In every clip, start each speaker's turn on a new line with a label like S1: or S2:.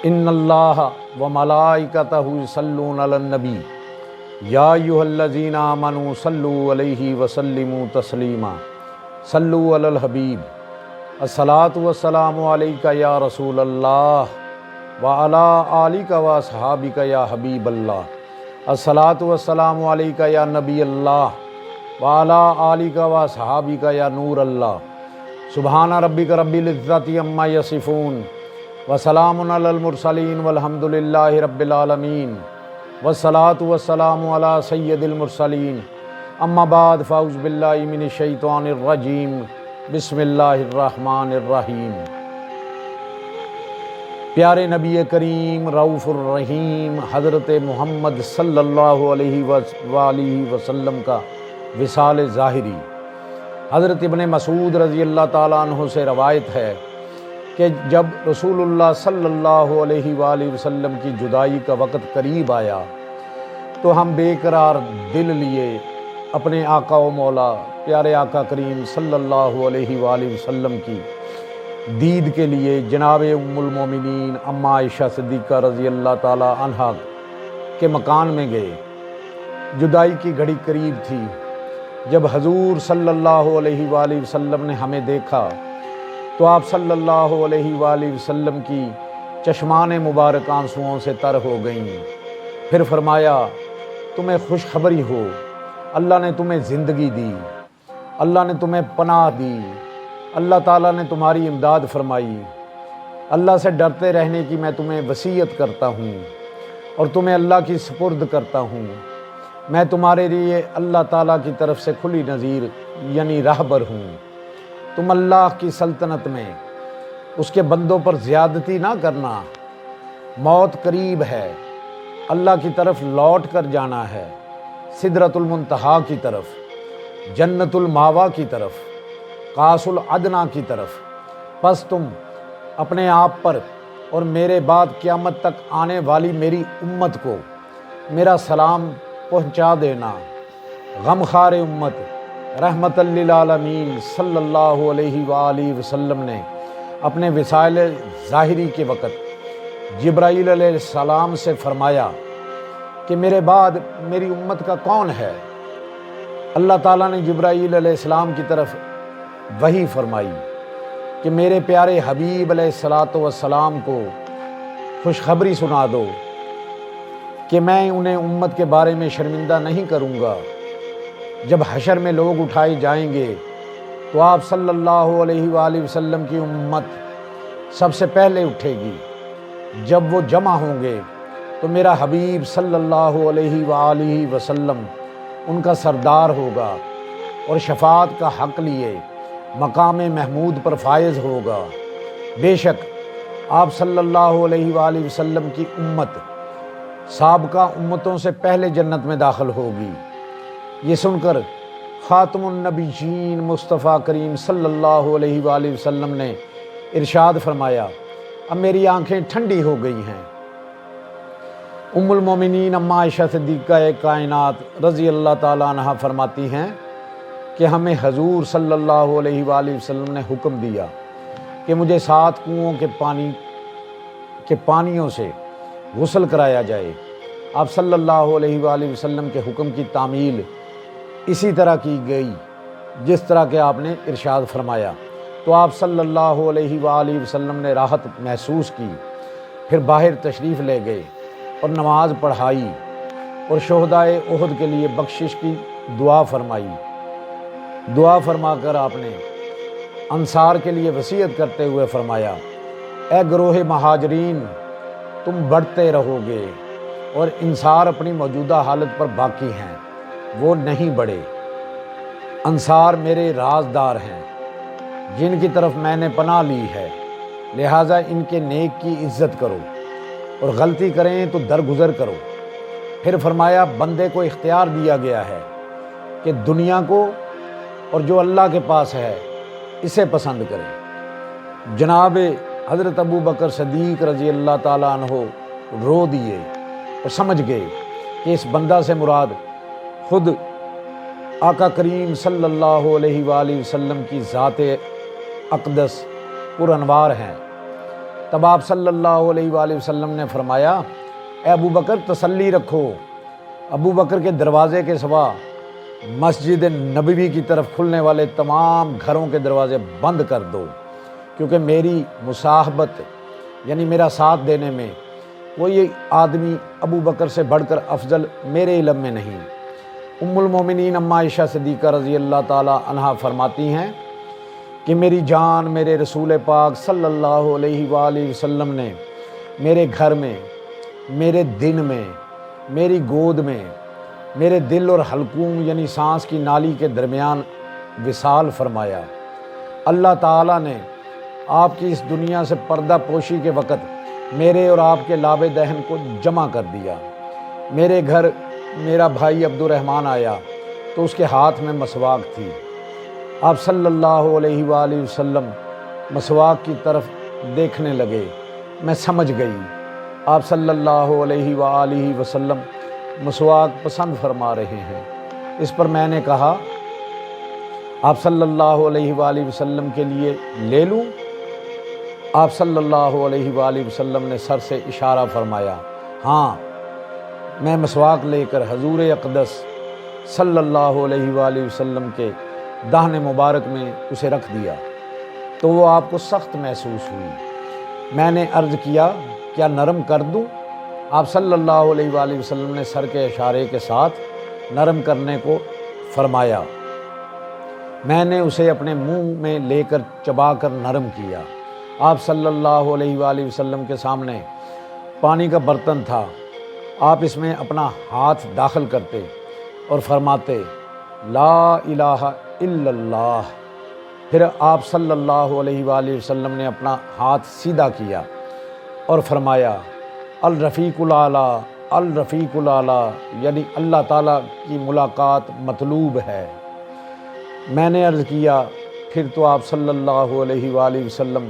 S1: ان اللہ و ملائکتہ یصلون علی النبی یا ایھا الذین آمنوا صلوا علیہ وسلموا تسلیما صلوا علی الحبیب الصلاۃ والسلام علیک یا رسول اللہ وعلی آلک واصحابک یا حبیب اللہ الصلاۃ والسلام علیک یا نبی اللہ وعلی آلک واصحابک یا نور اللہ سبحان ربک رب العزۃ عما یصفون وسلام علی المرسلین والحمد للہ رب العالمین والصلاۃ والسلام علی سید المرسلین اما بعد فاعوذ باللہ من الشیطان الرجیم بسم اللہ الرحمن الرحیم۔ پیارے نبی کریم رؤوف الرحیم حضرت محمد صلی اللہ علیہ وآلہ وسلم کا وصال ظاہری۔ حضرت ابن مسعود رضی اللہ تعالیٰ عنہ سے روایت ہے کہ جب رسول اللہ صلی اللہ علیہ وآلہ وسلم کی جدائی کا وقت قریب آیا تو ہم بے قرار دل لیے اپنے آقا و مولا پیارے آقا کریم صلی اللہ علیہ وآلہ وسلم کی دید کے لیے جناب ام المومنین اماں عائشہ صدیقہ رضی اللہ تعالی عنہا کے مکان میں گئے۔ جدائی کی گھڑی قریب تھی۔ جب حضور صلی اللہ علیہ وآلہ وسلم نے ہمیں دیکھا تو آپ صلی اللہ علیہ وآلہ وسلم کی چشمان مبارک آنسوؤں سے تر ہو گئیں۔ پھر فرمایا تمہیں خوشخبری ہو، اللہ نے تمہیں زندگی دی، اللہ نے تمہیں پناہ دی، اللہ تعالیٰ نے تمہاری امداد فرمائی۔ اللہ سے ڈرتے رہنے کی میں تمہیں وصیت کرتا ہوں اور تمہیں اللہ کی سپرد کرتا ہوں۔ میں تمہارے لیے اللہ تعالیٰ کی طرف سے کھلی نذیر یعنی راہبر ہوں۔ تم اللہ کی سلطنت میں اس کے بندوں پر زیادتی نہ کرنا۔ موت قریب ہے، اللہ کی طرف لوٹ کر جانا ہے، سدرۃ المنتہا کی طرف، جنت الماوا کی طرف، قاص الادنیٰ کی طرف۔ پس تم اپنے آپ پر اور میرے بعد قیامت تک آنے والی میری امت کو میرا سلام پہنچا دینا۔ غمخوار امت رحمت للعالمین صلی اللہ علیہ وآلہ وسلم نے اپنے وصال ظاہری کے وقت جبرائیل علیہ السلام سے فرمایا کہ میرے بعد میری امت کا کون ہے؟ اللہ تعالیٰ نے جبرائیل علیہ السلام کی طرف وحی فرمائی کہ میرے پیارے حبیب علیہ السلام کو خوشخبری سنا دو کہ میں انہیں امت کے بارے میں شرمندہ نہیں کروں گا۔ جب حشر میں لوگ اٹھائے جائیں گے تو آپ صلی اللہ علیہ وآلہ وسلم کی امت سب سے پہلے اٹھے گی۔ جب وہ جمع ہوں گے تو میرا حبیب صلی اللہ علیہ وآلہ وسلم ان کا سردار ہوگا اور شفاعت کا حق لیے مقام محمود پر فائز ہوگا۔ بے شک آپ صلی اللہ علیہ وآلہ وسلم کی امت سابقہ امتوں سے پہلے جنت میں داخل ہوگی۔ یہ سن کر خاتم النبیین مصطفیٰ کریم صلی اللہ علیہ وآلہ وسلم نے ارشاد فرمایا اب میری آنکھیں ٹھنڈی ہو گئی ہیں۔ ام المومنین اماں عائشہ صدیقہ کائنات رضی اللہ تعالیٰ عنہا فرماتی ہیں کہ ہمیں حضور صلی اللہ علیہ وآلہ وسلم نے حکم دیا کہ مجھے 7 کنوؤں کے پانیوں سے غسل کرایا جائے۔ آپ صلی اللہ علیہ وآلہ وسلم کے حکم کی تعمیل اسی طرح کی گئی جس طرح کہ آپ نے ارشاد فرمایا، تو آپ صلی اللہ علیہ وآلہ وسلم نے راحت محسوس کی۔ پھر باہر تشریف لے گئے اور نماز پڑھائی اور شہدائے احد کے لیے بخشش کی دعا فرمائی۔ دعا فرما کر آپ نے انصار کے لیے وصیت کرتے ہوئے فرمایا اے گروہ مہاجرین تم بڑھتے رہو گے اور انصار اپنی موجودہ حالت پر باقی ہیں، وہ نہیں بڑھے۔ انصار میرے رازدار ہیں جن کی طرف میں نے پناہ لی ہے، لہٰذا ان کے نیک کی عزت کرو اور غلطی کریں تو درگزر کرو۔ پھر فرمایا بندے کو اختیار دیا گیا ہے کہ دنیا کو اور جو اللہ کے پاس ہے اسے پسند کرے۔ جناب حضرت ابو بکر صدیق رضی اللہ تعالیٰ عنہ رو دیے اور سمجھ گئے کہ اس بندہ سے مراد خود آقا کریم صلی اللہ علیہ وآلہ وسلم کی ذات اقدس پر انوار ہیں۔ تب آپ صلی اللہ علیہ وآلہ وسلم نے فرمایا اے ابو بکر تسلی رکھو، ابو بکر کے دروازے کے سوا مسجد نبوی کی طرف کھلنے والے تمام گھروں کے دروازے بند کر دو، کیونکہ میری مصاحبت یعنی میرا ساتھ دینے میں کوئی آدمی ابو بکر سے بڑھ کر افضل میرے علم میں نہیں۔ ام المومنین اماں عائشہ صدیقہ رضی اللہ تعالی عنہا فرماتی ہیں کہ میری جان میرے رسول پاک صلی اللہ علیہ وآلہ وسلم نے میرے گھر میں، میرے دن میں، میری گود میں، میرے دل اور حلقوم یعنی سانس کی نالی کے درمیان وصال فرمایا۔ اللہ تعالیٰ نے آپ کی اس دنیا سے پردہ پوشی کے وقت میرے اور آپ کے لاب دہن کو جمع کر دیا۔ میرے گھر میرا بھائی عبد الرحمن آیا تو اس کے ہاتھ میں مسواک تھی۔ آپ صلی اللہ علیہ وآلہ وسلم مسواک کی طرف دیکھنے لگے، میں سمجھ گئی آپ صلی اللہ علیہ وآلہ وسلم مسواک پسند فرما رہے ہیں۔ اس پر میں نے کہا آپ صلی اللہ علیہ وآلہ وسلم کے لیے لے لوں؟ آپ صلی اللہ علیہ وآلہ وسلم نے سر سے اشارہ فرمایا، ہاں۔ میں مسواک لے کر حضور اقدس صلی اللہ علیہ وآلہ وسلم کے دہن مبارک میں اسے رکھ دیا تو وہ آپ کو سخت محسوس ہوئی۔ میں نے عرض کیا کیا نرم کر دوں؟ آپ صلی اللہ علیہ وآلہ وسلم نے سر کے اشارے کے ساتھ نرم کرنے کو فرمایا۔ میں نے اسے اپنے منہ میں لے کر چبا کر نرم کیا۔ آپ صلی اللہ علیہ وآلہ وسلم کے سامنے پانی کا برتن تھا، آپ اس میں اپنا ہاتھ داخل کرتے اور فرماتے لا الہ الا اللہ۔ پھر آپ صلی اللہ علیہ وآلہ وسلم نے اپنا ہاتھ سیدھا کیا اور فرمایا الرفیق الاعلیٰ، الرفیق الاعلیٰ، یعنی اللہ تعالیٰ کی ملاقات مطلوب ہے۔ میں نے عرض کیا پھر تو آپ صلی اللہ علیہ وآلہ وسلم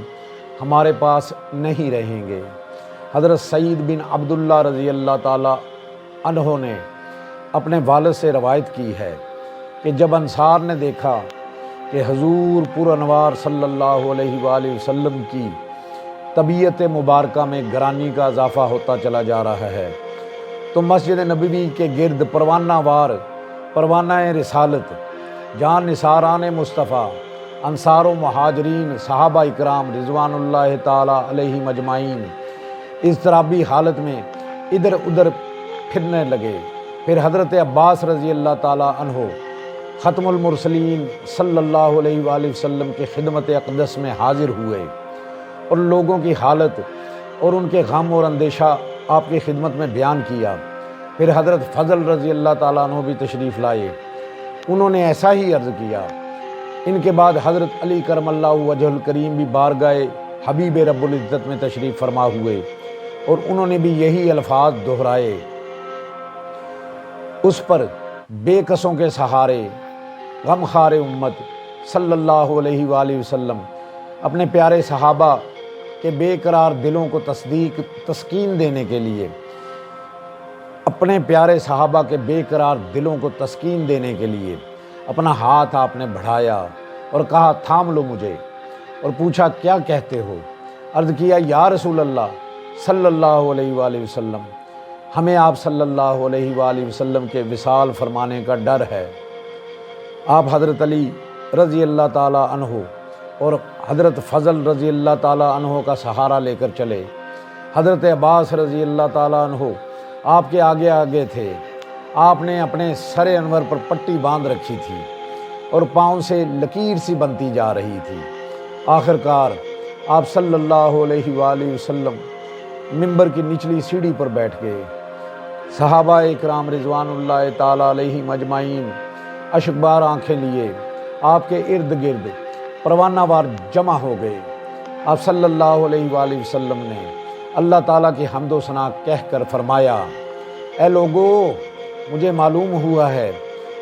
S1: ہمارے پاس نہیں رہیں گے۔ حضرت سعید بن عبداللہ رضی اللہ تعالیٰ عنہ نے اپنے والد سے روایت کی ہے کہ جب انصار نے دیکھا کہ حضور پر انوار صلی اللہ علیہ وآلہ وسلم کی طبیعت مبارکہ میں گرانی کا اضافہ ہوتا چلا جا رہا ہے تو مسجد نبوی کے گرد پروانہ وار، پروانہ رسالت، جہاں نثاران مصطفیٰ، انصار و مہاجرین، صحابہ اکرام رضوان اللہ تعالیٰ علیہم اجمعین اضطرابی حالت میں ادھر ادھر پھرنے لگے۔ پھر حضرت عباس رضی اللہ تعالیٰ عنہ ختم المرسلین صلی اللہ علیہ وآلہ وسلم کے خدمت اقدس میں حاضر ہوئے اور لوگوں کی حالت اور ان کے غم اور اندیشہ آپ کی خدمت میں بیان کیا۔ پھر حضرت فضل رضی اللہ تعالیٰ عنہ بھی تشریف لائے، انہوں نے ایسا ہی عرض کیا۔ ان کے بعد حضرت علی کرم اللہ وجہ الکریم بھی بارگاہ حبیب رب العزت میں تشریف فرما ہوئے اور انہوں نے بھی یہی الفاظ دہرائے، اس پر بے کسوں کے سہارے غم خار امت صلی اللہ علیہ وآلہ وسلم اپنے پیارے صحابہ کے بے قرار دلوں کو تسکین دینے کے لیے، اپنے پیارے صحابہ کے بے قرار دلوں کو تسکین دینے کے لیے اپنا ہاتھ آپ نے بڑھایا اور کہا تھام لو مجھے، اور پوچھا کیا کہتے ہو؟ عرض کیا یا رسول اللہ صلی اللہ علیہ وآلہ وسلم، ہمیں آپ صلی اللہ علیہ وآلہ وسلم کے وصال فرمانے کا ڈر ہے۔ آپ حضرت علی رضی اللہ تعالیٰ عنہ اور حضرت فضل رضی اللہ تعالیٰ عنہ کا سہارا لے کر چلے۔ حضرت عباس رضی اللہ تعالیٰ عنہ آپ کے آگے آگے تھے۔ آپ نے اپنے سر انور پر پٹی باندھ رکھی تھی اور پاؤں سے لکیر سی بنتی جا رہی تھی۔ آخرکار آپ صلی اللہ علیہ وآلہ وسلم منبر کی نچلی سیڑھی پر بیٹھ گئے۔ صحابہ اکرام رضوان اللہ تعالیٰ علیہ مجمعین اشکبار آنکھیں لیے آپ کے ارد گرد پروانہ وار جمع ہو گئے۔ آپ صلی اللہ علیہ وآلہ وسلم نے اللہ تعالیٰ کی حمد و ثنا کہہ کر فرمایا اے لوگو، مجھے معلوم ہوا ہے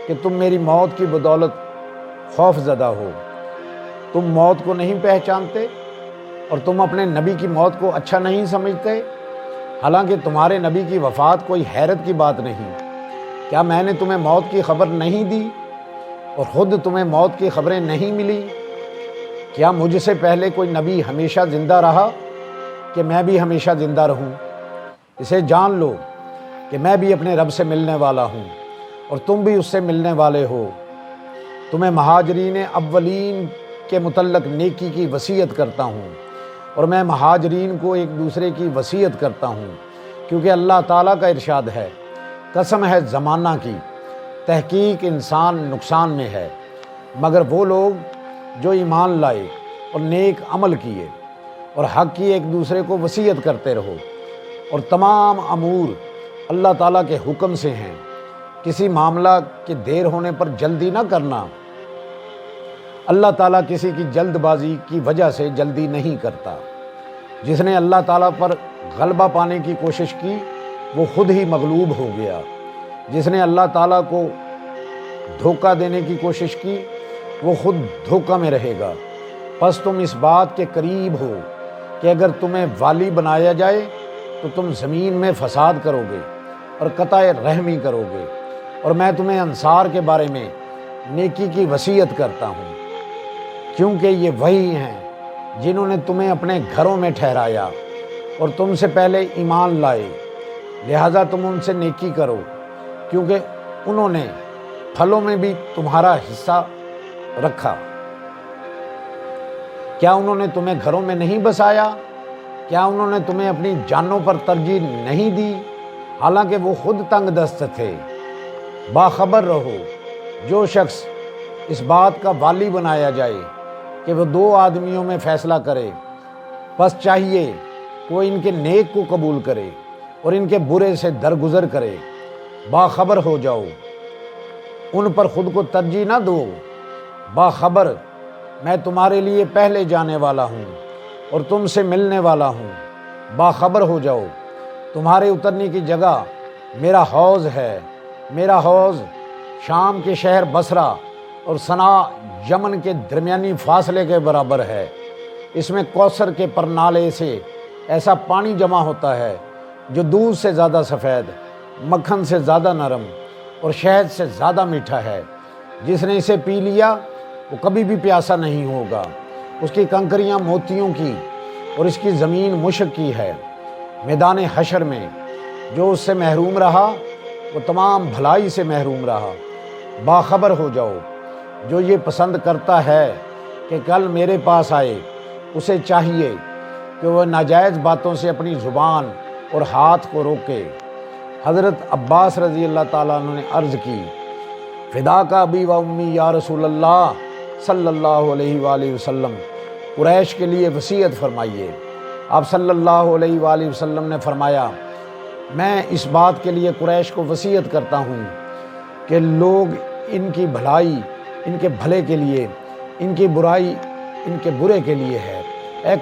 S1: کہ تم میری موت کی بدولت خوف زدہ ہو، تم موت کو نہیں پہچانتے اور تم اپنے نبی کی موت کو اچھا نہیں سمجھتے، حالانکہ تمہارے نبی کی وفات کوئی حیرت کی بات نہیں۔ کیا میں نے تمہیں موت کی خبر نہیں دی اور خود تمہیں موت کی خبریں نہیں ملی؟ کیا مجھ سے پہلے کوئی نبی ہمیشہ زندہ رہا کہ میں بھی ہمیشہ زندہ رہوں؟ اسے جان لو کہ میں بھی اپنے رب سے ملنے والا ہوں اور تم بھی اس سے ملنے والے ہو۔ تمہیں مہاجرین اولین کے متعلق نیکی کی وصیت کرتا ہوں، اور میں مہاجرین کو ایک دوسرے کی وصیت کرتا ہوں، کیونکہ اللہ تعالیٰ کا ارشاد ہے، قسم ہے زمانہ کی، تحقیق انسان نقصان میں ہے، مگر وہ لوگ جو ایمان لائے اور نیک عمل کیے اور حق کی ایک دوسرے کو وصیت کرتے رہو۔ اور تمام امور اللہ تعالیٰ کے حکم سے ہیں۔ کسی معاملہ کے دیر ہونے پر جلدی نہ کرنا، اللہ تعالیٰ کسی کی جلد بازی کی وجہ سے جلدی نہیں کرتا۔ جس نے اللہ تعالیٰ پر غلبہ پانے کی کوشش کی وہ خود ہی مغلوب ہو گیا، جس نے اللہ تعالیٰ کو دھوکہ دینے کی کوشش کی وہ خود دھوکہ میں رہے گا۔ پس تم اس بات کے قریب ہو کہ اگر تمہیں والی بنایا جائے تو تم زمین میں فساد کرو گے اور قطع رحمی کرو گے، اور میں تمہیں انصار کے بارے میں نیکی کی وصیت کرتا ہوں، کیونکہ یہ وہی ہیں جنہوں نے تمہیں اپنے گھروں میں ٹھہرایا اور تم سے پہلے ایمان لائے، لہٰذا تم ان سے نیکی کرو، کیونکہ انہوں نے پھلوں میں بھی تمہارا حصہ رکھا۔ کیا انہوں نے تمہیں گھروں میں نہیں بسایا؟ کیا انہوں نے تمہیں اپنی جانوں پر ترجیح نہیں دی، حالانکہ وہ خود تنگ دست تھے؟ باخبر رہو، جو شخص اس بات کا والی بنایا جائے کہ وہ دو آدمیوں میں فیصلہ کرے، پس چاہیے وہ ان کے نیک کو قبول کرے اور ان کے برے سے درگزر کرے۔ باخبر ہو جاؤ، ان پر خود کو ترجیح نہ دو۔ باخبر، میں تمہارے لیے پہلے جانے والا ہوں اور تم سے ملنے والا ہوں۔ باخبر ہو جاؤ، تمہارے اترنے کی جگہ میرا حوض ہے۔ میرا حوض شام کے شہر بصرہ اور صنعاء یمن کے درمیانی فاصلے کے برابر ہے۔ اس میں کوثر کے پرنالے سے ایسا پانی جمع ہوتا ہے جو دودھ سے زیادہ سفید، مکھن سے زیادہ نرم اور شہد سے زیادہ میٹھا ہے۔ جس نے اسے پی لیا وہ کبھی بھی پیاسا نہیں ہوگا۔ اس کی کنکریاں موتیوں کی اور اس کی زمین مشک کی ہے۔ میدان حشر میں جو اس سے محروم رہا وہ تمام بھلائی سے محروم رہا۔ باخبر ہو جاؤ، جو یہ پسند کرتا ہے کہ کل میرے پاس آئے، اسے چاہیے کہ وہ ناجائز باتوں سے اپنی زبان اور ہاتھ کو روکے۔ حضرت عباس رضی اللہ تعالیٰ عنہ نے عرض کی، فدا کا ابی و امی یا رسول اللہ صلی اللہ علیہ وآلہ وسلم، قریش کے لیے وصیت فرمائیے۔ آپ صلی اللہ علیہ وآلہ وسلم نے فرمایا، میں اس بات کے لیے قریش کو وصیت کرتا ہوں کہ لوگ ان کی بھلائی ان کے بھلے کے لیے، ان کی برائی ان کے برے کے لیے ہے۔ اے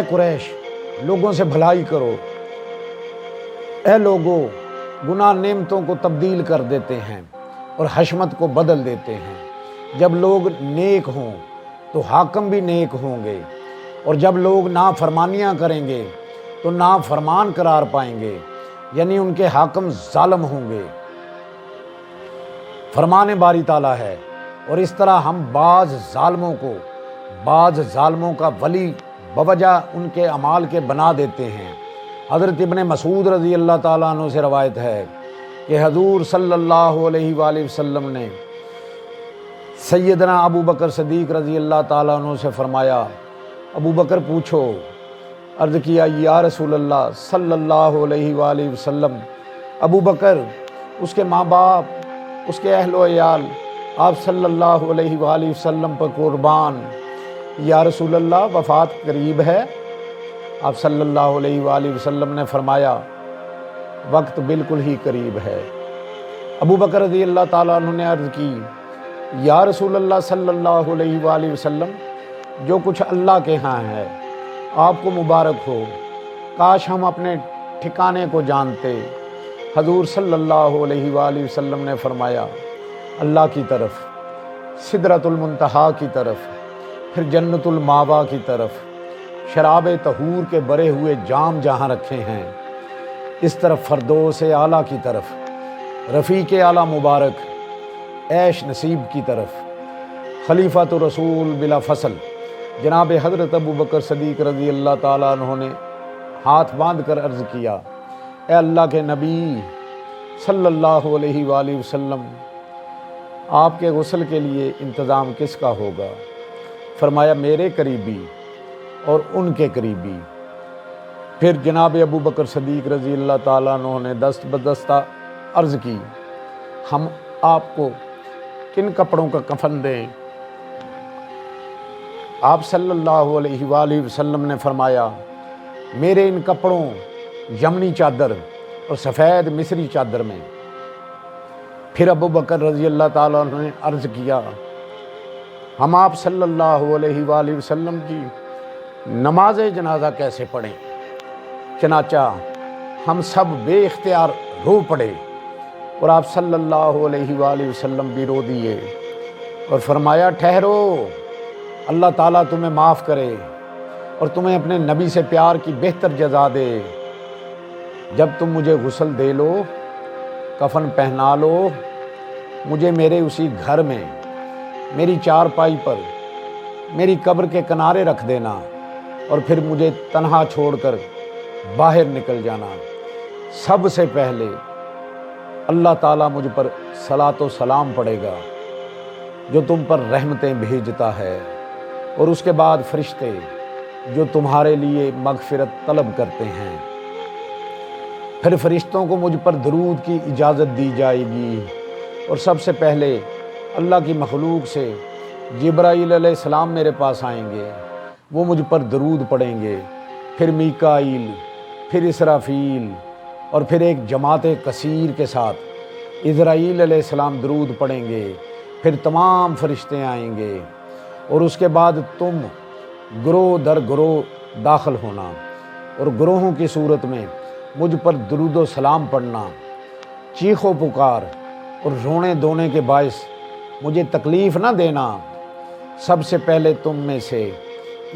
S1: قریش، لوگوں سے بھلائی کرو۔ اے لوگو، گناہ نعمتوں کو تبدیل کر دیتے ہیں اور حشمت کو بدل دیتے ہیں۔ جب لوگ نیک ہوں تو حاکم بھی نیک ہوں گے، اور جب لوگ نافرمانیاں کریں گے تو نافرمان قرار پائیں گے، یعنی ان کے حاکم ظالم ہوں گے۔ فرمان باری تعالیٰ ہے، اور اس طرح ہم بعض ظالموں کا ولی بوجہ ان کے اعمال کے بنا دیتے ہیں۔ حضرت ابن مسعود رضی اللہ تعالیٰ عنہ سے روایت ہے کہ حضور صلی اللہ علیہ وآلہ وسلم نے سیدنا ابو بکر صدیق رضی اللہ تعالیٰ عنہ سے فرمایا، ابو بکر پوچھو۔ عرض کیا، یا رسول اللہ صلی اللہ علیہ وآلہ وسلم، ابو بکر، اس کے ماں باپ، اس کے اہل و عیال آپ صلی اللہ علیہ وآلہ وسلم پر قربان۔ یا رسول اللہ، وفات قریب ہے؟ آپ صلی اللہ علیہ وآلہ وسلم نے فرمایا، وقت بالکل ہی قریب ہے۔ ابو بکر رضی اللہ تعالیٰ عنہ نے عرض کی، یا رسول اللہ صلی اللہ علیہ وآلہ وسلم، جو کچھ اللہ کے ہاں ہے آپ کو مبارک ہو، کاش ہم اپنے ٹھکانے کو جانتے۔ حضور صلی اللہ علیہ وآلہ وسلم نے فرمایا، اللہ کی طرف، سدرۃ المنتہا کی طرف، پھر جنت الماوا کی طرف، شراب طہور کے بھرے ہوئے جام جہاں رکھے ہیں، اس طرف فردوس اعلیٰ کی طرف، رفیق اعلیٰ مبارک عیش نصیب کی طرف، خلیفۃ رسول بلا فصل جناب حضرت ابو بکر صدیق رضی اللہ تعالیٰ عنہ نے ہاتھ باندھ کر عرض کیا، اے اللہ کے نبی صلی اللہ علیہ وآلہ وسلم، آپ کے غسل کے لیے انتظام کس کا ہوگا؟ فرمایا میرے قریبی اور ان کے قریبی۔ پھر جناب ابو بکر صدیق رضی اللہ تعالیٰ عنہ نے دست بدستہ عرض کی، ہم آپ کو کن کپڑوں کا کفن دیں؟ آپ صلی اللہ علیہ وآلہ وسلم نے فرمایا، میرے ان کپڑوں یمنی چادر اور سفید مصری چادر میں۔ پھر ابو بکر رضی اللہ تعالیٰ عنہ نے عرض کیا، ہم آپ صلی اللہ علیہ وآلہ وسلم کی نماز جنازہ کیسے پڑھیں؟ چنانچہ ہم سب بے اختیار رو پڑے اور آپ صلی اللہ علیہ وآلہ وسلم بھی رو دیے اور فرمایا، ٹھہرو، اللہ تعالیٰ تمہیں معاف کرے اور تمہیں اپنے نبی سے پیار کی بہتر جزا دے۔ جب تم مجھے غسل دے لو، کفن پہنا لو، مجھے میرے اسی گھر میں میری چارپائی پر میری قبر کے کنارے رکھ دینا اور پھر مجھے تنہا چھوڑ کر باہر نکل جانا۔ سب سے پہلے اللہ تعالیٰ مجھ پر صلاۃ و سلام پڑے گا جو تم پر رحمتیں بھیجتا ہے، اور اس کے بعد فرشتے جو تمہارے لیے مغفرت طلب کرتے ہیں۔ پھر فرشتوں کو مجھ پر درود کی اجازت دی جائے گی، اور سب سے پہلے اللہ کی مخلوق سے جبرائیل علیہ السلام میرے پاس آئیں گے، وہ مجھ پر درود پڑھیں گے، پھر میکائیل، پھر اسرافیل، اور پھر ایک جماعت کثیر کے ساتھ اسرائیل علیہ السلام درود پڑھیں گے، پھر تمام فرشتے آئیں گے، اور اس کے بعد تم گروہ در گروہ داخل ہونا اور گروہوں کی صورت میں مجھ پر درود و سلام پڑھنا، چیخ و پکار اور رونے دھونے کے باعث مجھے تکلیف نہ دینا۔ سب سے پہلے تم میں سے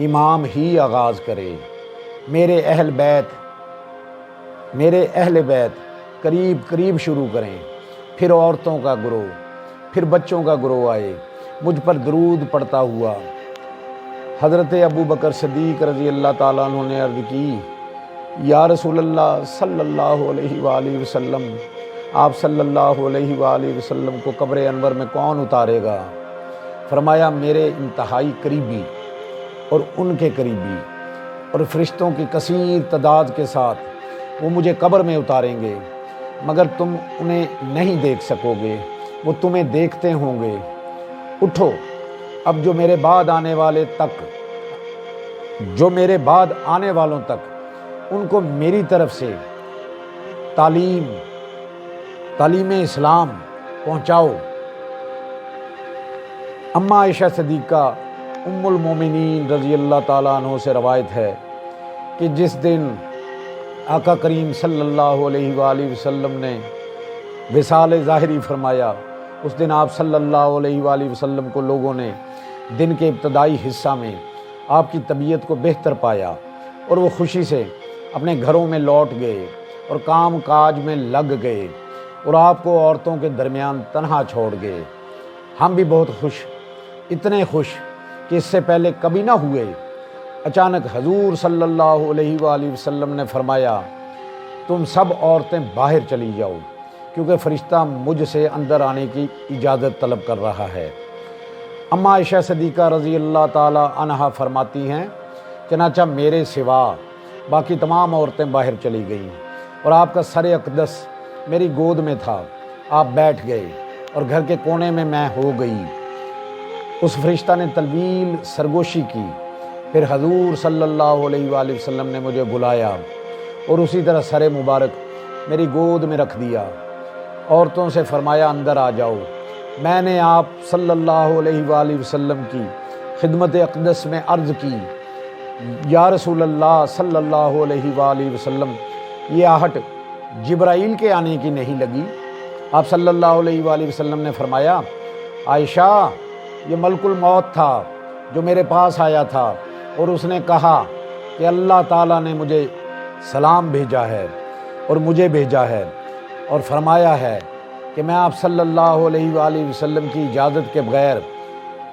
S1: امام ہی آغاز کرے، میرے اہل بیت قریب قریب شروع کریں، پھر عورتوں کا گروہ، پھر بچوں کا گروہ آئے، مجھ پر درود پڑھتا ہوا۔ حضرت ابو بکر صدیق رضی اللہ تعالیٰ عنہ نے عرض کی، یا رسول اللہ صلی اللہ علیہ وآلہ وسلم، آپ صلی اللہ علیہ وآلہ وسلم کو قبر انور میں کون اتارے گا؟ فرمایا، میرے انتہائی قریبی اور ان کے قریبی، اور فرشتوں کی کثیر تعداد کے ساتھ وہ مجھے قبر میں اتاریں گے، مگر تم انہیں نہیں دیکھ سکو گے، وہ تمہیں دیکھتے ہوں گے۔ اٹھو، اب جو میرے بعد آنے والوں تک ان کو میری طرف سے تعلیم اسلام پہنچاؤ۔ اماں عائشہ صدیقہ ام المومنین رضی اللہ تعالیٰ عنہ سے روایت ہے کہ جس دن آقا کریم صلی اللہ علیہ وآلہ وسلم نے وصال ظاہری فرمایا، اس دن آپ صلی اللہ علیہ وآلہ وسلم کو لوگوں نے دن کے ابتدائی حصہ میں آپ کی طبیعت کو بہتر پایا، اور وہ خوشی سے اپنے گھروں میں لوٹ گئے اور کام کاج میں لگ گئے، اور آپ کو عورتوں کے درمیان تنہا چھوڑ گئے۔ ہم بھی بہت خوش، اتنے خوش کہ اس سے پہلے کبھی نہ ہوئے۔ اچانک حضور صلی اللہ علیہ وآلہ وسلم نے فرمایا، تم سب عورتیں باہر چلی جاؤ، کیونکہ فرشتہ مجھ سے اندر آنے کی اجازت طلب کر رہا ہے۔ اماں عائشہ صدیقہ رضی اللہ تعالی عنہا فرماتی ہیں، چنانچہ میرے سوا باقی تمام عورتیں باہر چلی گئیں، اور آپ کا سر اقدس میری گود میں تھا۔ آپ بیٹھ گئے اور گھر کے کونے میں ہو گئی۔ اس فرشتہ نے طویل سرگوشی کی، پھر حضور صلی اللہ علیہ وآلہ وسلم نے مجھے بلایا اور اسی طرح سر مبارک میری گود میں رکھ دیا۔ عورتوں سے فرمایا، اندر آ جاؤ۔ میں نے آپ صلی اللہ علیہ وآلہ وسلم کی خدمت اقدس میں عرض کی، یا رسول اللہ صلی اللہ علیہ وآلہ وسلم، یہ آہٹ جبرائیل کے آنے کی نہیں لگی؟ آپ صلی اللہ علیہ وآلہ وسلم نے فرمایا، عائشہ، یہ ملک الموت تھا جو میرے پاس آیا تھا، اور اس نے کہا کہ اللہ تعالیٰ نے مجھے سلام بھیجا ہے اور مجھے بھیجا ہے، اور فرمایا ہے کہ میں آپ صلی اللہ علیہ وآلہ وسلم کی اجازت کے بغیر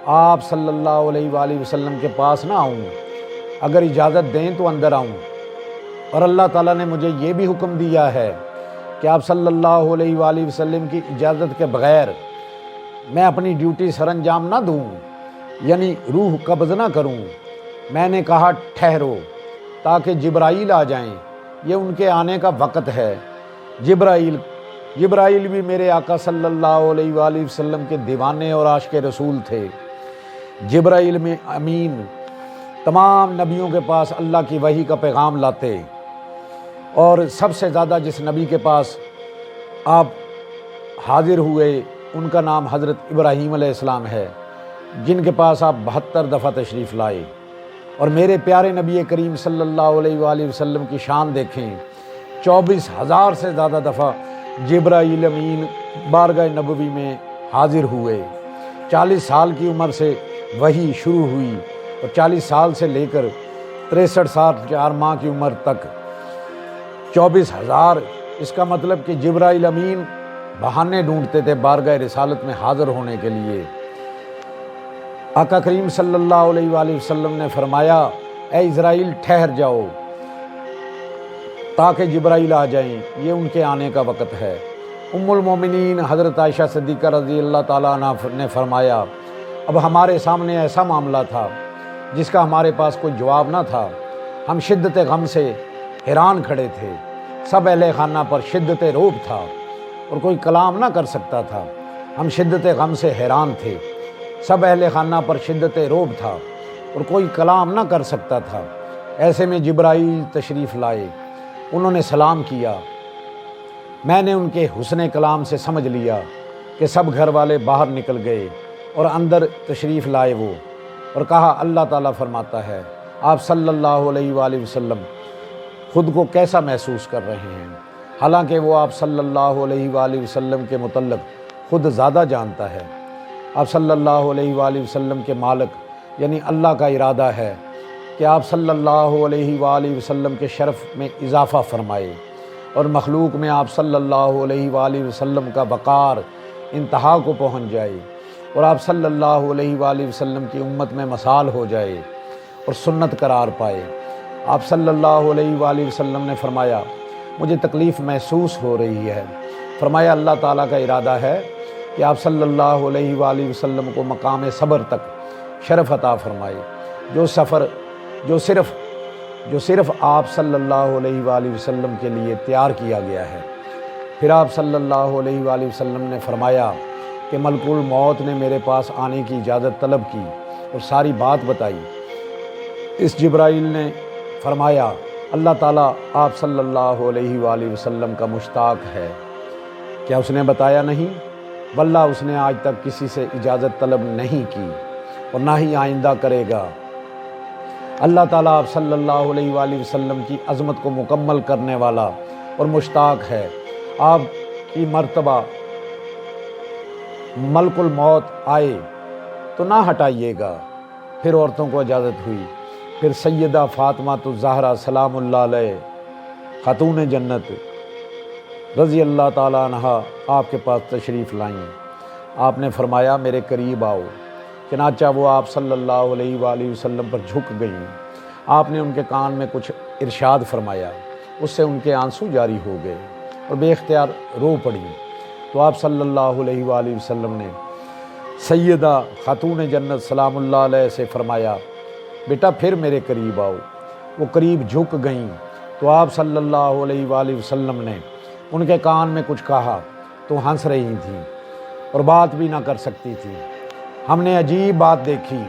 S1: آپ صلی اللہ علیہ وآلہ وسلم کے پاس نہ آؤں، اگر اجازت دیں تو اندر آؤں۔ اور اللہ تعالیٰ نے مجھے یہ بھی حکم دیا ہے کہ آپ صلی اللہ علیہ وآلہ وسلم کی اجازت کے بغیر میں اپنی ڈیوٹی سر انجام نہ دوں، یعنی روح قبض نہ کروں۔ میں نے کہا ٹھہرو تاکہ جبرائیل آ جائیں، یہ ان کے آنے کا وقت ہے۔ جبرائیل بھی میرے آقا صلی اللہ علیہ وآلہ وسلم کے دیوانے اور عاشق رسول تھے۔ جبرائیل میں امین تمام نبیوں کے پاس اللہ کی وحی کا پیغام لاتے، اور سب سے زیادہ جس نبی کے پاس آپ حاضر ہوئے ان کا نام حضرت ابراہیم علیہ السلام ہے، جن کے پاس آپ 72 دفعہ تشریف لائے۔ اور میرے پیارے نبی کریم صلی اللہ علیہ وآلہ وسلم کی شان دیکھیں، 24,000 سے زیادہ دفعہ جبرائیل امین بارگاہ نبوی میں حاضر ہوئے۔ 40 سال کی عمر سے وحی شروع ہوئی، اور 40 سال سے لے کر 63 سال 4 ماہ کی عمر تک 24,000۔ اس کا مطلب کہ جبرائیل امین بہانے ڈھونڈتے تھے بارگاہ رسالت میں حاضر ہونے کے لیے۔ آقا کریم صلی اللہ علیہ وآلہ وسلم نے فرمایا، اے اسرائیل ٹھہر جاؤ تاکہ جبرائیل آ جائیں، یہ ان کے آنے کا وقت ہے۔ ام المومنین حضرت عائشہ صدیقہ رضی اللہ تعالیٰ عنہ نے فرمایا، اب ہمارے سامنے ایسا معاملہ تھا جس کا ہمارے پاس کوئی جواب نہ تھا۔ ہم شدت غم سے حیران کھڑے تھے، سب اہل خانہ پر شدت رعب تھا اور کوئی کلام نہ کر سکتا تھا۔ ہم شدت غم سے حیران تھے، سب اہل خانہ پر شدت رعب تھا اور کوئی کلام نہ کر سکتا تھا۔ ایسے میں جبرائیل تشریف لائے، انہوں نے سلام کیا۔ میں نے ان کے حسن کلام سے سمجھ لیا کہ سب گھر والے باہر نکل گئے اور اندر تشریف لائے وہ، اور کہا اللہ تعالیٰ فرماتا ہے، آپ صلی اللہ علیہ وآلہ وسلم خود کو کیسا محسوس کر رہے ہیں، حالانکہ وہ آپ صلی اللہ علیہ وآلہ وسلم کے متعلق خود زیادہ جانتا ہے۔ آپ صلی اللہ علیہ وآلہ وسلم کے مالک یعنی اللہ کا ارادہ ہے کہ آپ صلی اللہ علیہ وآلہ وسلم کے شرف میں اضافہ فرمائے، اور مخلوق میں آپ صلی اللہ علیہ وآلہ وسلم کا وقار انتہا کو پہنچ جائے، اور آپ صلی اللہ علیہ وآلہ وسلم کی امت میں مثال ہو جائے اور سنت قرار پائے۔ آپ صلی اللہ علیہ وآلہ وسلم نے فرمایا، مجھے تکلیف محسوس ہو رہی ہے۔ فرمایا اللہ تعالیٰ کا ارادہ ہے کہ آپ صلی اللہ علیہ وآلہ وسلم کو مقام صبر تک شرف عطا فرمائے، جو صرف آپ صلی اللہ علیہ وآلہ وسلم کے لیے تیار کیا گیا ہے۔ پھر آپ صلی اللہ علیہ وآلہ وسلم نے فرمایا کہ ملک الموت نے میرے پاس آنے کی اجازت طلب کی اور ساری بات بتائی۔ اس جبرائیل نے فرمایا، اللہ تعالیٰ آپ صلی اللہ علیہ وآلہ وسلم کا مشتاق ہے، کیا اس نے بتایا نہیں؟ واللہ اس نے آج تک کسی سے اجازت طلب نہیں کی اور نہ ہی آئندہ کرے گا۔ اللہ تعالیٰ آپ صلی اللہ علیہ وآلہ وسلم کی عظمت کو مکمل کرنے والا اور مشتاق ہے۔ آپ کی مرتبہ ملک الموت آئے تو نہ ہٹائیے گا۔ پھر عورتوں کو اجازت ہوئی، پھر سیدہ فاطمہ الزہرا سلام اللہ علیہ خاتون جنت رضی اللہ تعالیٰ عنہ آپ کے پاس تشریف لائیں۔ آپ نے فرمایا میرے قریب آؤ، چنانچہ وہ آپ صلی اللہ علیہ وآلہ وسلم پر جھک گئیں۔ آپ نے ان کے کان میں کچھ ارشاد فرمایا، اس سے ان کے آنسو جاری ہو گئے اور بے اختیار رو پڑی۔ تو آپ صلی اللہ علیہ وآلہ وسلم نے سیدہ خاتون جنت سلام اللہ علیہ سے فرمایا، بیٹا پھر میرے قریب آؤ۔ وہ قریب جھک گئیں تو آپ صلی اللہ علیہ وآلہ وسلم نے ان کے کان میں کچھ کہا تو ہنس رہی تھیں اور بات بھی نہ کر سکتی تھیں۔ ہم نے عجیب بات دیکھی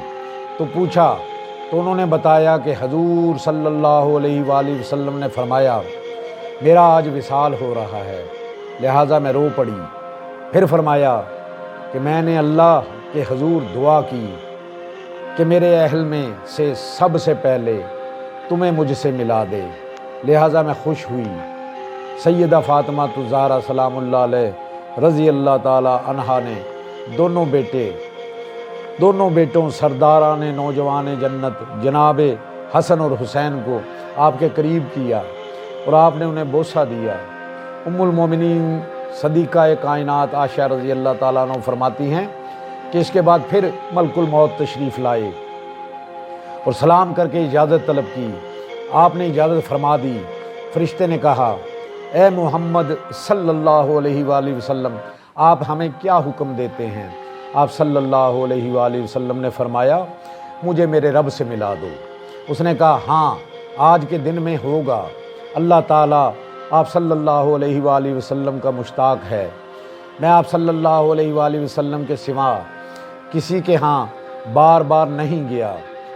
S1: تو پوچھا تو انہوں نے بتایا کہ حضور صلی اللہ علیہ وآلہ وسلم نے فرمایا، میرا آج وصال ہو رہا ہے، لہٰذا میں رو پڑی۔ پھر فرمایا کہ میں نے اللہ کے حضور دعا کی کہ میرے اہل میں سے سب سے پہلے تمہیں مجھ سے ملا دے، لہٰذا میں خوش ہوئی۔ سیدہ فاطمہ الزہرا سلام اللہ علیہ رضی اللہ تعالی عنہا نے دونوں بیٹوں سرداران نوجوان جنت جناب حسن اور حسین کو آپ کے قریب کیا اور آپ نے انہیں بوسہ دیا۔ ام المومنین صدیقہ کائنات عائشہ رضی اللہ تعالیٰ عنہ فرماتی ہیں کہ اس کے بعد پھر ملک الموت تشریف لائے اور سلام کر کے اجازت طلب کی۔ آپ نے اجازت فرما دی۔ فرشتے نے کہا اے محمد صلی اللہ علیہ وآلہ وسلم، آپ ہمیں کیا حکم دیتے ہیں؟ آپ صلی اللہ علیہ وآلہ وسلم نے فرمایا مجھے میرے رب سے ملا دو۔ اس نے کہا ہاں آج کے دن میں ہوگا، اللہ تعالیٰ آپ صلی اللہ علیہ وآلہ وسلم کا مشتاق ہے۔ میں آپ صلی اللہ علیہ وآلہ وسلم کے سوا کسی کے ہاں بار بار نہیں گیا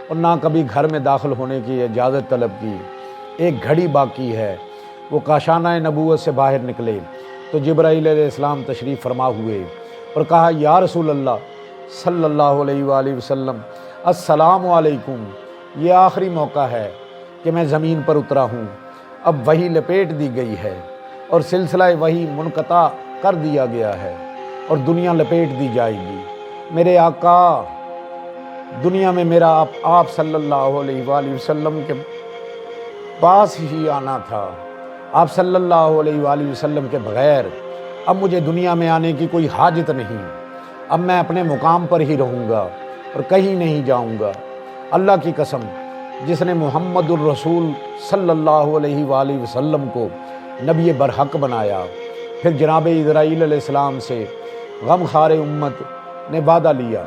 S1: اور نہ کبھی گھر میں داخل ہونے کی اجازت طلب کی۔ ایک گھڑی باقی ہے۔ وہ کاشانہ نبوت سے باہر نکلے تو جبرائیل علیہ السلام تشریف فرما ہوئے اور کہا یا رسول اللہ صلی اللہ علیہ وآلہ وسلم السلام علیکم، یہ آخری موقع ہے کہ میں زمین پر اترا ہوں، اب وحی لپیٹ دی گئی ہے اور سلسلہ وحی منقطع کر دیا گیا ہے اور دنیا لپیٹ دی جائے گی۔ میرے آقا، دنیا میں میرا آپ صلی اللہ علیہ وآلہ وسلم کے پاس ہی آنا تھا، آپ صلی اللہ علیہ وآلہ وسلم کے بغیر اب مجھے دنیا میں آنے کی کوئی حاجت نہیں، اب میں اپنے مقام پر ہی رہوں گا اور کہیں نہیں جاؤں گا۔ اللہ کی قسم، جس نے محمد الرسول صلی اللہ علیہ وآلہ وسلم کو نبی برحق بنایا، پھر جناب اسرائیل علیہ السلام سے غم خار امت نے وعدہ لیا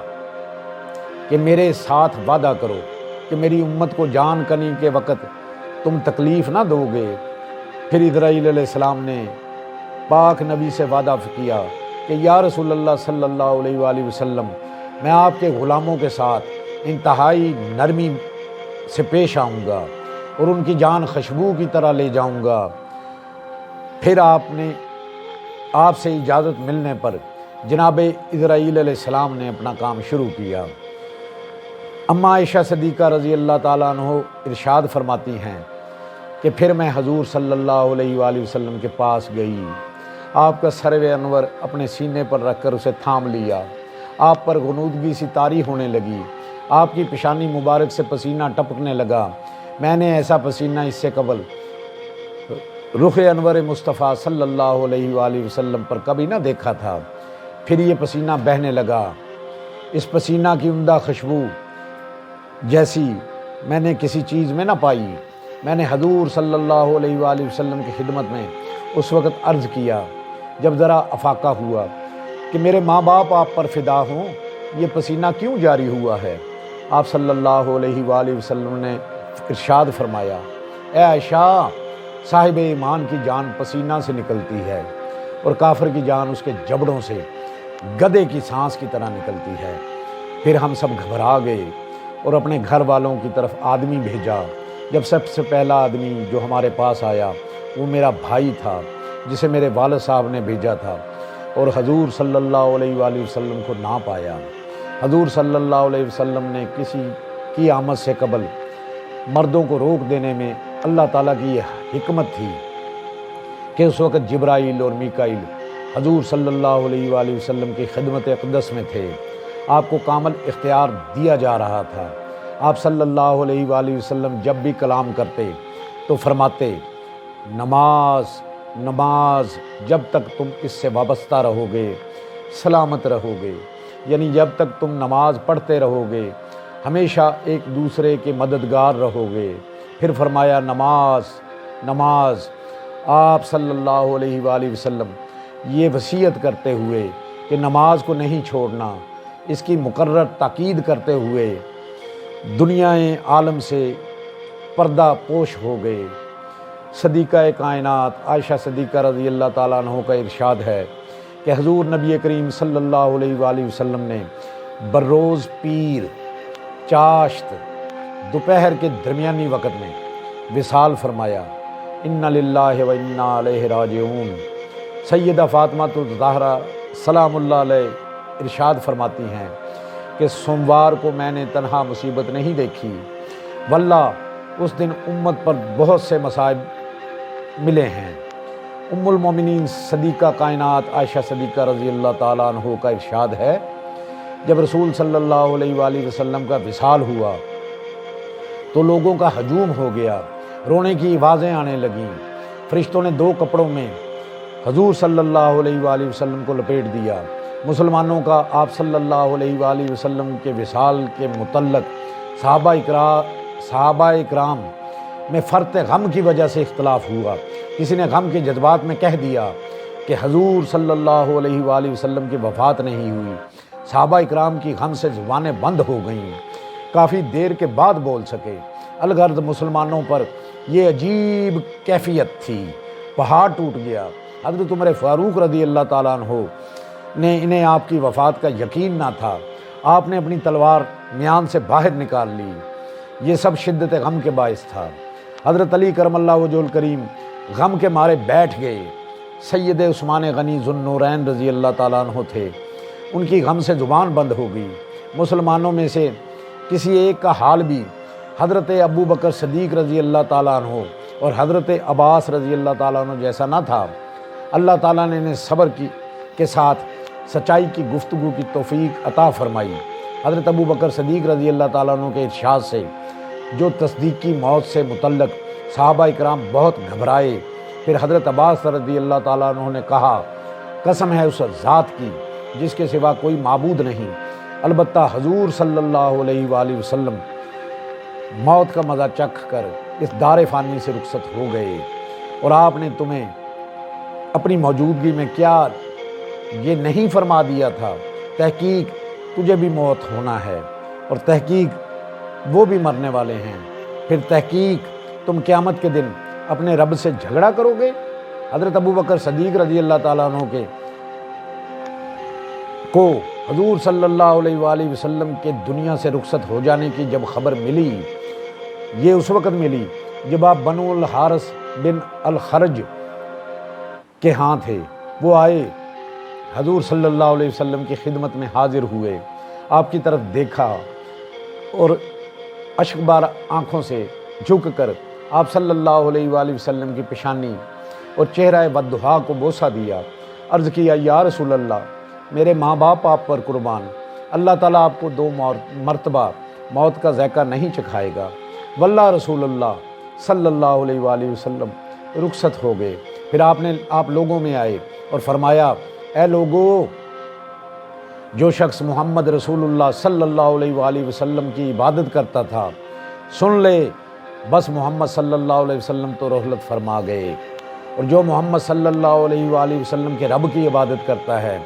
S1: کہ میرے ساتھ وعدہ کرو کہ میری امت کو جان کنی کے وقت تم تکلیف نہ دو گے۔ پھر اسرائیل علیہ السلام نے پاک نبی سے وعدہ کیا کہ یا رسول اللہ صلی اللہ علیہ وآلہ وسلم، میں آپ کے غلاموں کے ساتھ انتہائی نرمی سے پیش آؤں گا اور ان کی جان خوشبو کی طرح لے جاؤں گا۔ پھر آپ سے اجازت ملنے پر جناب اسرائیل علیہ السلام نے اپنا کام شروع کیا۔ اماں عائشہ صدیقہ رضی اللہ تعالیٰ عنہ ارشاد فرماتی ہیں کہ پھر میں حضور صلی اللہ علیہ وآلہ وسلم کے پاس گئی، آپ کا سرو انور اپنے سینے پر رکھ کر اسے تھام لیا، آپ پر غنودگی سی طاری ہونے لگی، آپ کی پیشانی مبارک سے پسینہ ٹپکنے لگا۔ میں نے ایسا پسینہ اس سے قبل رخ انور مصطفیٰ صلی اللہ علیہ وآلہ وسلم پر کبھی نہ دیکھا تھا۔ پھر یہ پسینہ بہنے لگا، اس پسینہ کی عمدہ خوشبو جیسی میں نے کسی چیز میں نہ پائی۔ میں نے حضور صلی اللہ علیہ وآلہ وسلم کی خدمت میں اس وقت عرض کیا جب ذرا افاقہ ہوا کہ میرے ماں باپ آپ پر فدا ہوں، یہ پسینہ کیوں جاری ہوا ہے؟ آپ صلی اللہ علیہ وآلہ وسلم نے ارشاد فرمایا اے عائشہ، صاحب ایمان کی جان پسینہ سے نکلتی ہے اور کافر کی جان اس کے جبڑوں سے گدھے کی سانس کی طرح نکلتی ہے۔ پھر ہم سب گھبرا گئے اور اپنے گھر والوں کی طرف آدمی بھیجا۔ جب سب سے پہلا آدمی جو ہمارے پاس آیا وہ میرا بھائی تھا جسے میرے والد صاحب نے بھیجا تھا، اور حضور صلی اللہ علیہ وآلہ وسلم کو نہ پایا۔ حضور صلی اللہ علیہ وسلم نے کسی کی آمد سے قبل مردوں کو روک دینے میں اللہ تعالیٰ کی یہ حکمت تھی کہ اس وقت جبرائیل اور میکائیل حضور صلی اللہ علیہ وآلہ وسلم کی خدمت اقدس میں تھے۔ آپ کو کامل اختیار دیا جا رہا تھا۔ آپ صلی اللہ علیہ وآلہ وسلم جب بھی کلام کرتے تو فرماتے نماز نماز، جب تک تم اس سے وابستہ رہو گے سلامت رہو گے، یعنی جب تک تم نماز پڑھتے رہو گے ہمیشہ ایک دوسرے کے مددگار رہو گے۔ پھر فرمایا نماز نماز۔ آپ صلی اللہ علیہ وآلہ وسلم یہ وصیت کرتے ہوئے کہ نماز کو نہیں چھوڑنا، اس کی مقرر تاکید کرتے ہوئے دنیا عالم سے پردہ پوش ہو گئے۔ صدیقہ کائنات عائشہ صدیقہ رضی اللہ تعالیٰ عنہ کا ارشاد ہے کہ حضور نبی کریم صلی اللہ علیہ وآلہ وسلم نے بروز پیر، چاشت، دوپہر کے درمیانی وقت میں وصال فرمایا۔ ان للہ و انا الیہ راجعون۔ سیدہ فاطمہ الزہرا سلام اللہ علیہ ارشاد فرماتی ہیں کہ سوموار کو میں نے تنہا مصیبت نہیں دیکھی، واللہ اس دن امت پر بہت سے مصائب ملے ہیں۔ ام المومنین صدیقہ کائنات عائشہ صدیقہ رضی اللہ تعالیٰ عنہ کا ارشاد ہے جب رسول صلی اللہ علیہ وآلہ وسلم کا وصال ہوا تو لوگوں کا ہجوم ہو گیا، رونے کی آوازیں آنے لگیں۔ فرشتوں نے 2 کپڑوں میں حضور صلی اللہ علیہ وآلہ وسلم کو لپیٹ دیا مسلمانوں کا آپ صلی اللہ علیہ وآلہ وسلم کے وصال کے متعلق صحابہ اکرام میں فرط غم کی وجہ سے اختلاف ہوا۔ کسی نے غم کے جذبات میں کہہ دیا کہ حضور صلی اللہ علیہ وآلہ وسلم کی وفات نہیں ہوئی۔ صحابہ اکرام کی غم سے زبانیں بند ہو گئیں، کافی دیر کے بعد بول سکے۔ الغرض مسلمانوں پر یہ عجیب کیفیت تھی، پہاڑ ٹوٹ گیا۔ حضرت عمر فاروق رضی اللہ تعالیٰ عنہ انہیں آپ کی وفات کا یقین نہ تھا۔ آپ نے اپنی تلوار میان سے باہر نکال لی۔ یہ سب شدت غم کے باعث تھا۔ حضرت علی کرم اللہ وجہہ الکریم غم کے مارے بیٹھ گئے۔ سید عثمان غنی ذو النورین رضی اللہ تعالیٰ عنہ تھے، ان کی غم سے زبان بند ہو گئی۔ مسلمانوں میں سے کسی ایک کا حال بھی حضرت ابو بکر صدیق رضی اللہ تعالیٰ عنہ اور حضرت عباس رضی اللہ تعالیٰ عنہ جیسا نہ تھا۔ اللہ تعالیٰ نے انہیں صبر کے ساتھ سچائی کی گفتگو کی توفیق عطا فرمائی۔ حضرت ابو بکر صدیق رضی اللہ تعالیٰ عنہ کے ارشاد سے جو تصدیقی موت سے متعلق صحابہ اکرام بہت گھبرائے۔ پھر حضرت عباس رضی اللہ تعالیٰ عنہ نے کہا، قسم ہے اس ذات کی جس کے سوا کوئی معبود نہیں، البتہ حضور صلی اللہ علیہ وآلہ وسلم موت کا مزہ چکھ کر اس دار فانی سے رخصت ہو گئے، اور آپ نے تمہیں اپنی موجودگی میں کیا یہ نہیں فرما دیا تھا، تحقیق تجھے بھی موت ہونا ہے اور تحقیق وہ بھی مرنے والے ہیں، پھر تحقیق تم قیامت کے دن اپنے رب سے جھگڑا کرو گے۔ حضرت ابو بکر صدیق رضی اللہ تعالیٰ عنہ کو حضور صلی اللہ علیہ وآلہ وسلم کے دنیا سے رخصت ہو جانے کی جب خبر ملی، یہ اس وقت ملی جب آپ بنو الحارث بن الخرج کے ہاں تھے۔ وہ آئے، حضور صلی اللہ علیہ وسلم کی خدمت میں حاضر ہوئے، آپ کی طرف دیکھا اور اشکبار آنکھوں سے جھک کر آپ صلی اللہ علیہ وآلہ وسلم کی پیشانی اور چہرہ بددعا کو بوسہ دیا۔ عرض کیا، یا رسول اللہ، میرے ماں باپ آپ پر قربان، اللہ تعالیٰ آپ کو 2 مرتبہ موت کا ذائقہ نہیں چکھائے گا۔ واللہ رسول اللہ صلی اللہ علیہ وآلہ وسلم رخصت ہو گئے۔ پھر آپ لوگوں میں آئے اور فرمایا، اے لوگو، جو شخص محمد رسول اللہ صلی اللہ علیہ وآلہ وسلم کی عبادت کرتا تھا، سن لے، بس محمد صلی اللہ علیہ وسلم تو رحلت فرما گئے، اور جو محمد صلی اللہ علیہ وآلہ وسلم کے رب کی عبادت کرتا ہے،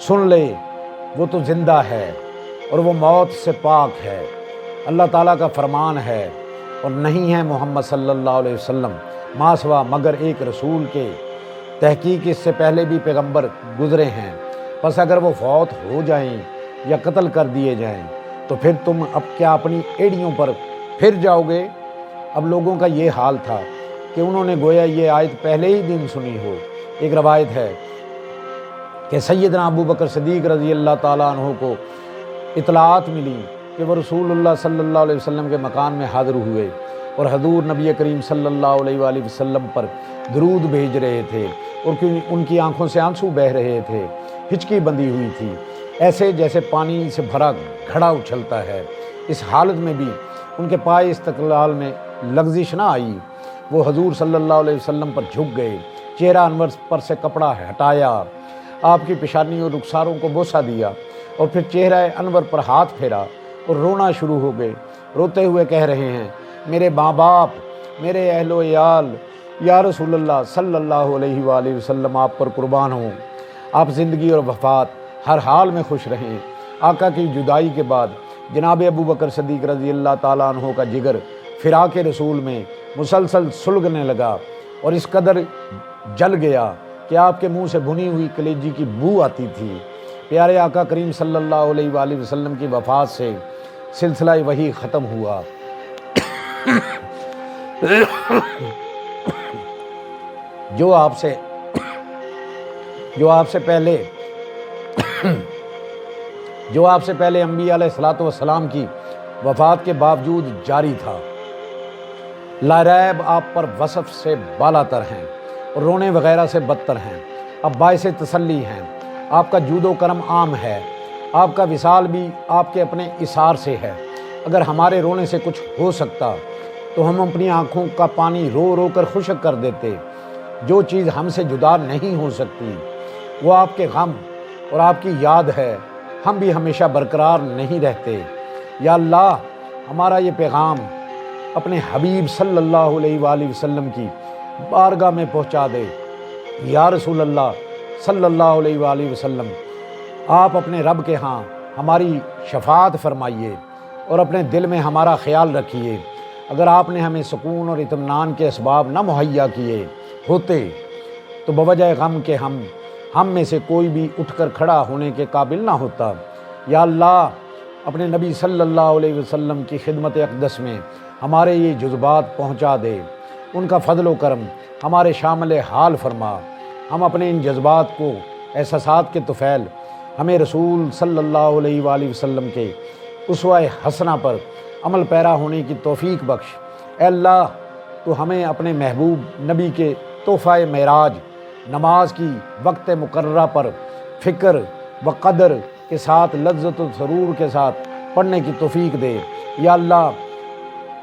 S1: سن لے، وہ تو زندہ ہے اور وہ موت سے پاک ہے۔ اللہ تعالیٰ کا فرمان ہے، اور نہیں ہے محمد صلی اللہ علیہ وسلم ما سوا مگر ایک رسول کے، تحقیق اس سے پہلے بھی پیغمبر گزرے ہیں، پس اگر وہ فوت ہو جائیں یا قتل کر دیے جائیں تو پھر تم اب کیا اپنی ایڑیوں پر پھر جاؤ گے؟ اب لوگوں کا یہ حال تھا کہ انہوں نے گویا یہ آیت پہلے ہی دن سنی ہو۔ ایک روایت ہے کہ سیدنا ابو بکر صدیق رضی اللہ تعالیٰ عنہ کو اطلاعات ملی کہ وہ رسول اللہ صلی اللہ علیہ وسلم کے مکان میں حاضر ہوئے اور حضور نبی کریم صلی اللہ علیہ وآلہ وسلم پر درود بھیج رہے تھے، اور ان کی آنکھوں سے آنسو بہہ رہے تھے، ہچکی بندھی ہوئی تھی، ایسے جیسے پانی سے بھرا گھڑا اچھلتا ہے۔ اس حالت میں بھی ان کے پائے استقلال میں لغزش نہ آئی، وہ حضور صلی اللہ علیہ وسلم پر جھک گئے، چہرہ انور پر سے کپڑا ہٹایا، آپ کی پیشانی اور رخساروں کو بوسہ دیا، اور پھر چہرہ انور پر ہاتھ پھیرا اور رونا شروع ہو گئے۔ روتے ہوئے کہہ رہے ہیں، میرے ماں باپ، میرے اہل و عیال، یا رسول اللہ صلی اللہ علیہ وآلہ وسلم آپ پر قربان ہوں، آپ زندگی اور وفات ہر حال میں خوش رہیں۔ آقا کی جدائی کے بعد جناب ابو بکر صدیق رضی اللہ تعالیٰ عنہ کا جگر فراق رسول میں مسلسل سلگنے لگا اور اس قدر جل گیا کہ آپ کے منہ سے بھنی ہوئی کلیجی کی بو آتی تھی۔ پیارے آقا کریم صلی اللہ علیہ وآلہ وسلم کی وفات سے سلسلہ وحی ختم ہوا۔ جو آپ سے پہلے انبیاء علیہ الصلوۃ والسلام کی وفات کے باوجود جاری تھا، لا ریب آپ پر وصف سے بالا تر ہیں اور رونے وغیرہ سے بدتر ہیں، اب باعث تسلی ہیں۔ آپ کا جود و کرم عام ہے، آپ کا وصال بھی آپ کے اپنے اثار سے ہے۔ اگر ہمارے رونے سے کچھ ہو سکتا تو ہم اپنی آنکھوں کا پانی رو رو کر خشک کر دیتے۔ جو چیز ہم سے جدا نہیں ہو سکتی وہ آپ کے غم اور آپ کی یاد ہے ہم بھی ہمیشہ برقرار نہیں رہتے۔ یا اللہ ہمارا یہ پیغام اپنے حبیب صلی اللہ علیہ وآلہ وسلم کی بارگاہ میں پہنچا دے۔ یا رسول اللہ صلی اللہ علیہ وآلہ وسلم، آپ اپنے رب کے ہاں ہماری شفاعت فرمائیے اور اپنے دل میں ہمارا خیال رکھیے۔ اگر آپ نے ہمیں سکون اور اطمینان کے اسباب نہ مہیا کیے ہوتے تو بوجہ غم کے ہم میں سے کوئی بھی اٹھ کر کھڑا ہونے کے قابل نہ ہوتا۔ یا اللہ اپنے نبی صلی اللہ علیہ وسلم کی خدمت اقدس میں ہمارے یہ جذبات پہنچا دے، ان کا فضل و کرم ہمارے شامل حال فرما۔ ہم اپنے ان جذبات کو، احساسات کے طفیل ہمیں رسول صلی اللہ علیہ وآلہ وسلم کے اسوہ حسنہ پر عمل پیرا ہونے کی توفیق بخش۔ اے اللہ تو ہمیں اپنے محبوب نبی کے تحفہ معراج نماز کی وقت مقررہ پر فکر و قدر کے ساتھ، لذت و سرور کے ساتھ پڑھنے کی توفیق دے۔ یا اللہ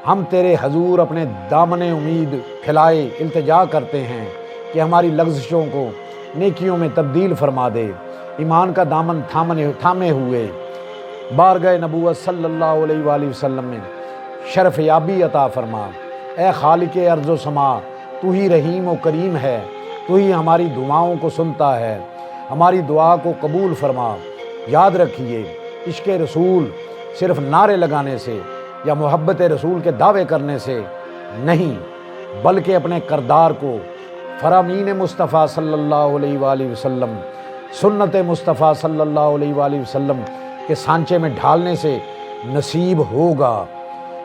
S1: ہم تیرے حضور اپنے دامن امید پھیلائے التجا کرتے ہیں کہ ہماری لغزشوں کو نیکیوں میں تبدیل فرما دے۔ ایمان کا دامن تھامے ہوئے بارگاہ نبوت صلی اللہ علیہ وآلہ وسلم میں شرف یابی عطا فرما۔ اے خالق ارض و سما، تو ہی رحیم و کریم ہے، تو ہی ہماری دعاؤں کو سنتا ہے، ہماری دعا کو قبول فرما۔ یاد رکھیے عشق رسول صرف نعرے لگانے سے یا محبت رسول کے دعوے کرنے سے نہیں، بلکہ اپنے کردار کو فرامین مصطفیٰ صلی اللہ علیہ وآلہ وسلم، سنت مصطفیٰ صلی اللہ علیہ وآلہ وسلم کے سانچے میں ڈھالنے سے نصیب ہوگا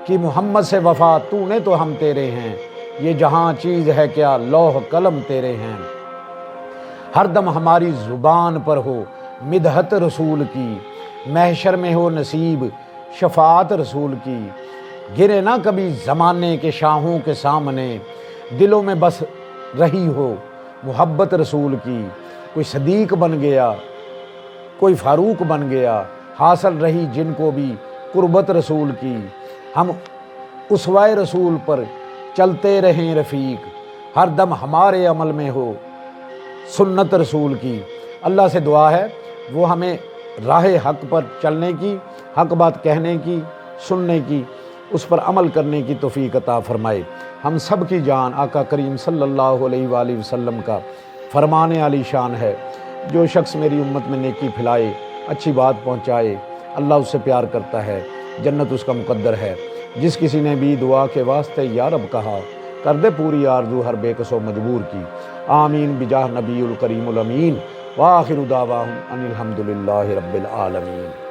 S1: کہ محمد سے وفا تو نے تو ہم تیرے ہیں، یہ جہاں چیز ہے کیا لوح قلم تیرے ہیں۔ ہر دم ہماری زبان پر ہو مدحت رسول کی، محشر میں ہو نصیب شفاعت رسول کی، گرے نہ کبھی زمانے کے شاہوں کے سامنے، دلوں میں بس رہی ہو محبت رسول کی۔ کوئی صدیق بن گیا، کوئی فاروق بن گیا، حاصل رہی جن کو بھی قربت رسول کی۔ ہم اسوہ رسول پر چلتے رہیں رفیق، ہر دم ہمارے عمل میں ہو سنت رسول کی۔ اللہ سے دعا ہے وہ ہمیں راہ حق پر چلنے کی، حق بات کہنے کی، سننے کی، اس پر عمل کرنے کی توفیق عطا فرمائے۔ ہم سب کی جان آقا کریم صلی اللہ علیہ وآلہ وسلم کا فرمان علی شان ہے، جو شخص میری امت میں نیکی پھیلائے، اچھی بات پہنچائے، اللہ اس سے پیار کرتا ہے، جنت اس کا مقدر ہے۔ جس کسی نے بھی دعا کے واسطے یا رب کہا، کر دے پوری آرزو ہر بے کس و مجبور کی۔ آمین بجاہ نبی الکریم الامین، وآخر دعواہم ان الحمدللہ رب العالمین۔